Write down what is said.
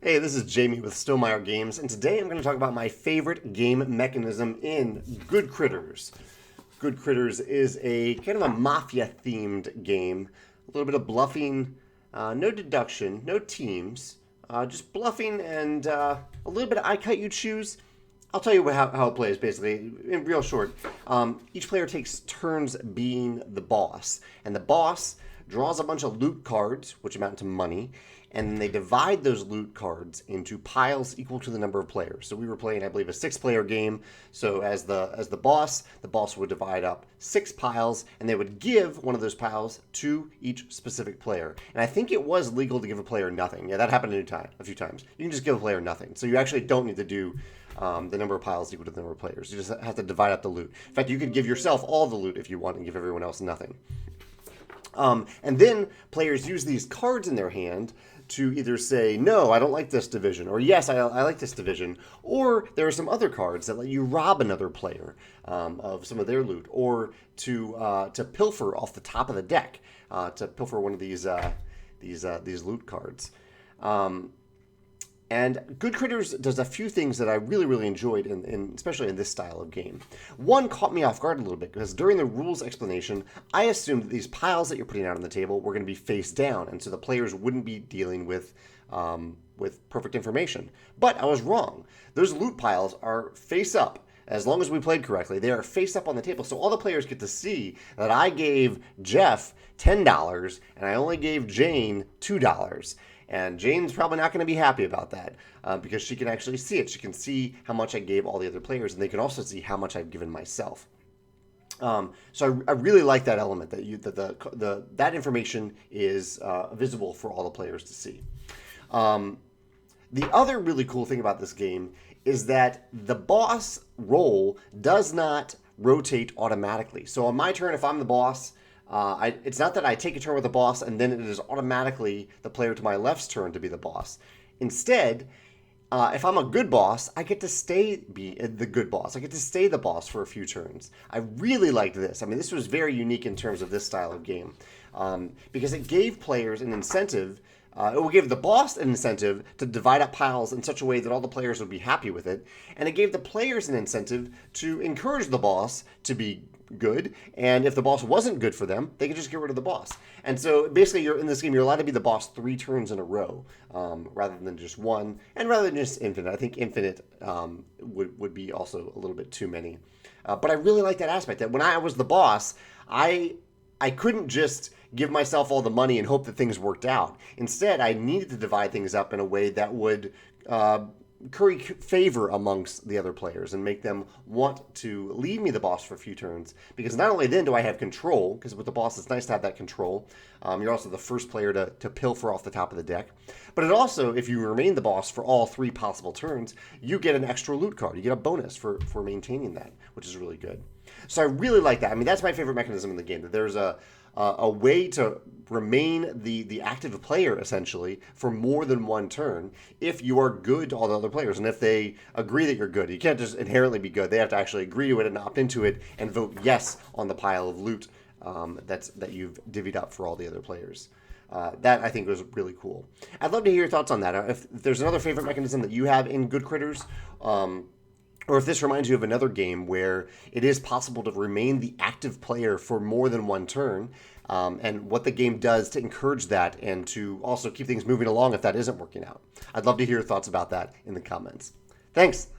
Hey, this is Jamey with Stonemeyer Games, and today I'm going to talk about my favorite game mechanism in Goodcritters. Goodcritters is a kind of a mafia-themed game. A little bit of bluffing, no deduction, no teams, just bluffing and a little bit of I cut you choose. I'll tell you how it plays, basically, in real short. Each player takes turns being the boss, and the boss draws a bunch of loot cards, which amount to money, and then they divide those loot cards into piles equal to the number of players. So we were playing, I believe, a six-player game. So as the boss would divide up 6 piles, and they would give one of those piles to each specific player. And I think it was legal to give a player nothing. Yeah, that happened a few times. You can just give a player nothing. So you actually don't need to do the number of piles equal to the number of players. You just have to divide up the loot. In fact, you could give yourself all the loot if you want and give everyone else nothing. And then players use these cards in their hand to either say, no, I don't like this division, or yes, I like this division, or there are some other cards that let you rob another player of some of their loot, or to pilfer off the top of the deck, to pilfer one of these loot cards. And Goodcritters does a few things that I really enjoyed, especially in this style of game. One caught me off guard a little bit, because during the rules explanation, I assumed that these piles that you're putting out on the table were going to be face down, and so the players wouldn't be dealing with perfect information. But I was wrong. Those loot piles are face up. As long as we played correctly, they are face up on the table, so all the players get to see that I gave Jeff $10, and I only gave Jane $2. And Jane's probably not going to be happy about that because she can actually see it. She can see how much I gave all the other players, and they can also see how much I've given myself. So I really like that element, that information is visible for all the players to see. The other really cool thing about this game is that the boss role does not rotate automatically. So on my turn, if I'm the boss, it's not that I take a turn with the boss and then it is automatically the player to my left's turn to be the boss. Instead, if I'm a good boss, I get to be the good boss. I get to stay the boss for a few turns. I really liked this. I mean, this was very unique in terms of this style of game because it gave players an incentive. It will give the boss an incentive to divide up piles in such a way that all the players would be happy with it. And it gave the players an incentive to encourage the boss to be good. And if the boss wasn't good for them, they could just get rid of the boss. And so basically, you're in this game, you're allowed to be the boss 3 turns in a row rather than just one. And rather than just infinite. I think infinite would be also a little bit too many. But I really like that aspect, that when I was the boss, I couldn't just give myself all the money and hope that things worked out. Instead, I needed to divide things up in a way that would curry favor amongst the other players and make them want to leave me the boss for a few turns. Because not only then do I have control, because with the boss it's nice to have that control. You're also the first player to pilfer off the top of the deck. But it also, if you remain the boss for all 3 possible turns, you get an extra loot card. You get a bonus for maintaining that, which is really good. So I really like that. I mean, that's my favorite mechanism in the game, that there's a way to remain the active player, essentially, for more than one turn if you are good to all the other players. And if they agree that you're good, you can't just inherently be good. They have to actually agree to it and opt into it and vote yes on the pile of loot that you've divvied up for all the other players. That, I think, was really cool. I'd love to hear your thoughts on that. If there's another favorite mechanism that you have in Goodcritters, or if this reminds you of another game where it is possible to remain the active player for more than one turn, and what the game does to encourage that and to also keep things moving along if that isn't working out. I'd love to hear your thoughts about that in the comments. Thanks.